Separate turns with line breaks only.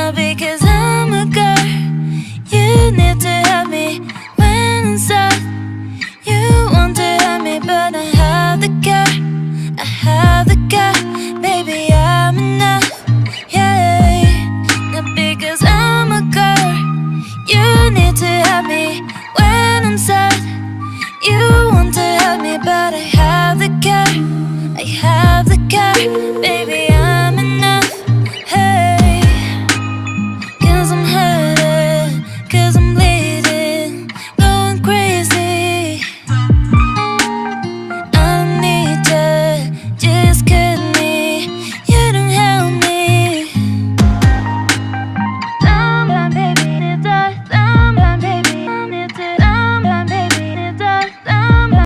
Not because I'm a girl, you need to help me when I'm sad. You want to help me, but I have the care, I have the care. Baby, I'm enough, yeah. Not because I'm a girl, you need to help me when I'm sad. You want to help me, but I have the care, I have the care. Baby,